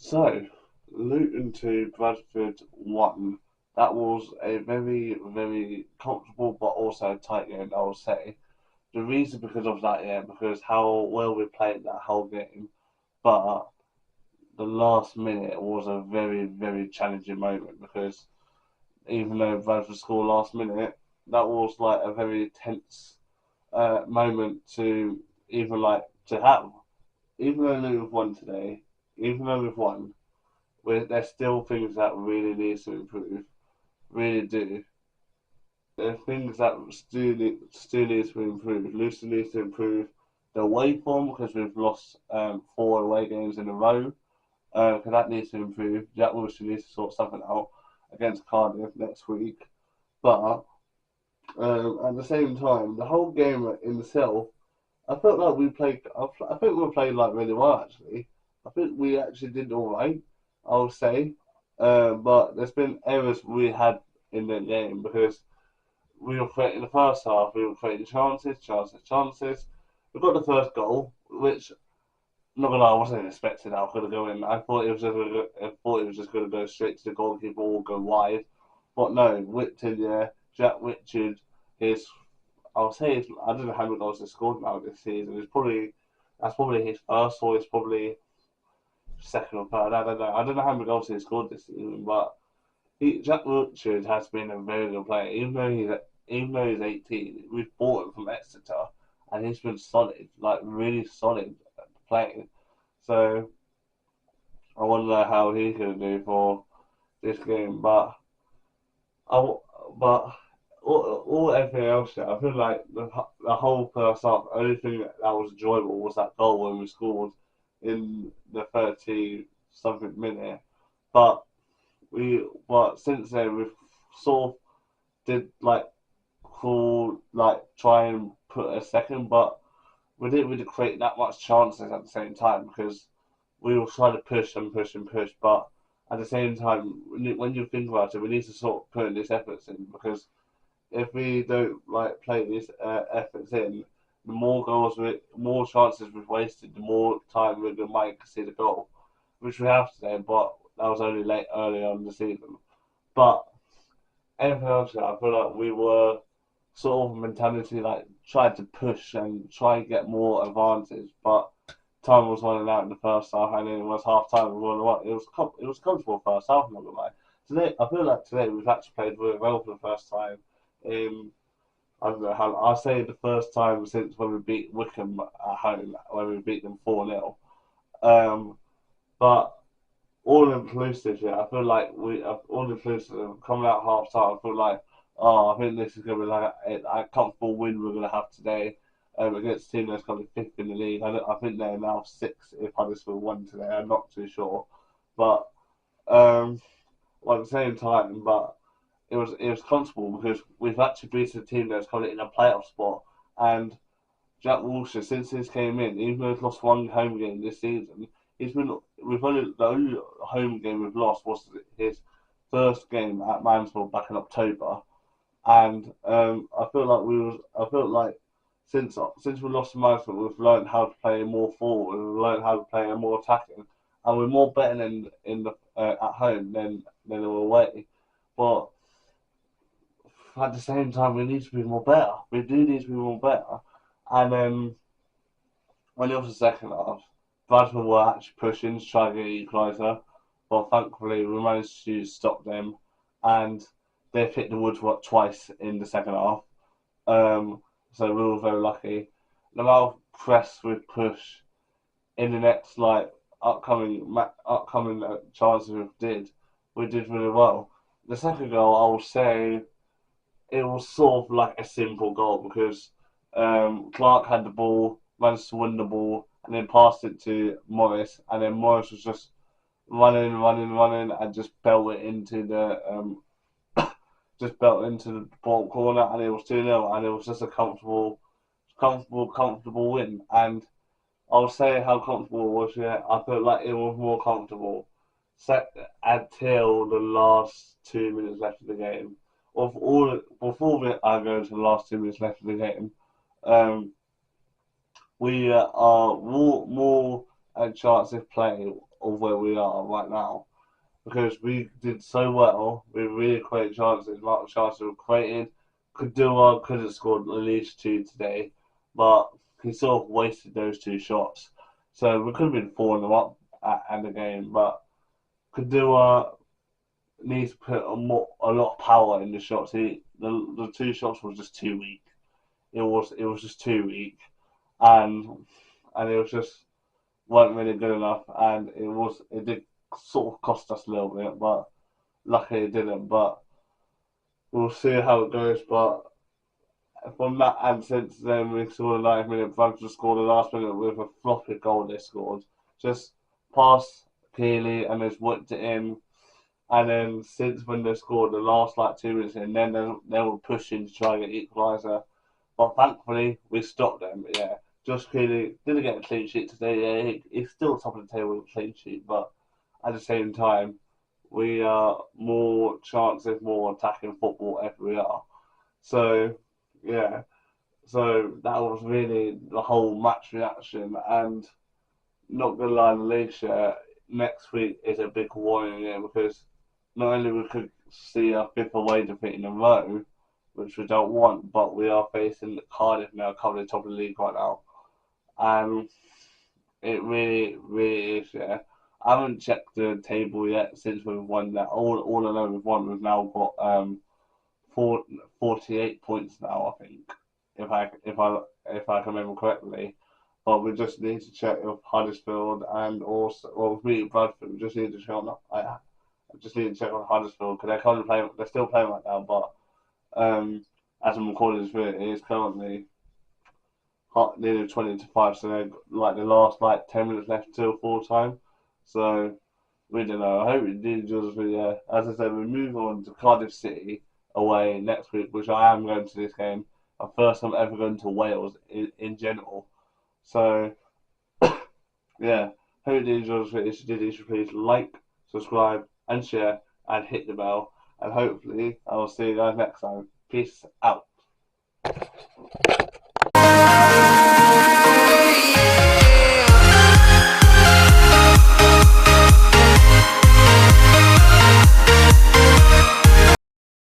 So, Luton 2, Bradford 1. That was a very, very comfortable but also tight game, I would say. The reason because of that, yeah, because how well we played that whole game, but the last minute was a very, very challenging moment because even though Bradford scored last minute, that was like a very tense moment to even like to have. Even though we've won today, even though we've won, there's still things that really needs to improve. Really do. There's things that still needs to improve. Luton needs to improve the away form because we've lost four away games in a row. Because that needs to improve. Jack Wilson needs to sort something out against Cardiff next week. But at the same time, the whole game in itself, I felt like we played. I think we played like really well actually. I think we actually did all right. I would say, but there's been errors we had in the game because we were creating the first half. We were creating chances. We got the first goal, which not gonna lie, I wasn't expecting how could go in. I thought it was just gonna go straight to the goalkeeper or go wide, but no, whipped in there. Jack Richard, his I'll say I don't know how many goals he scored now this season. That's probably his first or it's probably second or third. I don't know. I don't know how many goals he scored this season, but Jack Wilshere has been a very good player. Even though he's 18, we've bought him from Exeter, and he's been solid, like really solid playing. So I wonder how he's going to do for this game. I but all everything else, yeah, I feel like the whole first half, the only thing that was enjoyable was that goal when we scored in the 30 something minute. But but since then we've sort of did like cool like try and put a second, but we didn't really create that much chances at the same time because we were trying to push and push and push. But at the same time, when you think about it, we need to sort of put these efforts in because if we don't like play these efforts in, the more chances we've wasted, the more time we might concede a goal, which we have today. But that was only late early on in the season. But anything else, I feel like we were sort of mentality like tried to push and try and get more advantage, but time was running out in the first half, and then it was half time. It was comfortable first half. I'm not gonna lie. Today, I feel like today we've actually played really well for the first time. In I don't know how I say the first time since when we beat Wickham at home, when we beat them 4-0. But all inclusive, yeah. I feel like we all inclusive coming out half time. I feel like, oh, I think this is gonna be like a comfortable win we're gonna have today against a team that's currently fifth in the league. I think they're now sixth if Huddersfield won today. I'm not too sure, but um, well, at the same time, but it was comfortable because we've actually beaten a team that's currently in a playoff spot and Jack Wilshere, since he's came in, even though he's lost one home game this season, he's been we've only the only home game we've lost was his first game at Mansfield back in October, and I felt like since we lost to Mansfield, we've learned how to play more forward, we've learned how to play more attacking, and we're more better in the at home than away, but at the same time we need to be more better. We do need to be more better, and when it was the second half, Bradford were actually pushing to try and get an equaliser, but thankfully we managed to stop them, and they've hit the woodwork twice in the second half. So we were very lucky. The amount of press we push in the next like upcoming chances we did really well. The second goal, I would say, it was sort of like a simple goal because Clark had the ball, managed to win the ball, and then passed it to Morris, and then Morris was just running, and just built into the bottom corner, and it was 2-0, and it was just a comfortable win. And I'll say how comfortable it was. Yeah, I felt like it was more comfortable until the last 2 minutes left of the game. I go to the last 2 minutes left of the game, um, we are more chance of play. of where we are right now. Because we did so well, we really created chances, Mark chances were created. Kadua could have scored at least 2 today, but he sort of wasted those 2 shots. So we could have been 4-0 up at the game, but Kadua needs to put a lot of power in the shots. The 2 shots was just too weak. It was just too weak, and it was just weren't really good enough, and it did sort of cost us a little bit, but luckily it didn't. But we'll see how it goes. But from that, and since then we saw the 90th minute, Bradford scored the last minute with a floppy goal they scored. Just pass Keeley and just whipped it in. And then since when they scored the last 2 minutes, and then they were pushing to try and get equaliser. But thankfully we stopped them. Yeah, Josh Keeley didn't get a clean sheet today. Yeah, he's still top of the table with a clean sheet, but at the same time, we are more chances, more attacking football if we are. So yeah, so that was really the whole match reaction. And not gonna lie, Alicia, next week is a big worrying game because not only we could see our 5th away defeat in a row, which we don't want, but we are facing Cardiff now, currently top of the league right now, and it really, really is. Yeah, I haven't checked the table yet since we've won that. All I know we've won. We've now got 48 points now, I think, if I can remember correctly. But we just need to check with Huddersfield and also, well, with me Bradford. We just need to check on. I just need to check on Huddersfield because they're still playing right now. But as I'm recording this video, it is currently nearly 20-5. So they're the last 10 minutes left till full time. So we don't know. I hope you did enjoy this video. As I said, we move on to Cardiff City away next week, which I am going to this game. My first time ever going to Wales in general. So yeah, hope you enjoyed this video. If you did, you should please like, subscribe, and share, and hit the bell. And hopefully, I will see you guys next time. Peace out.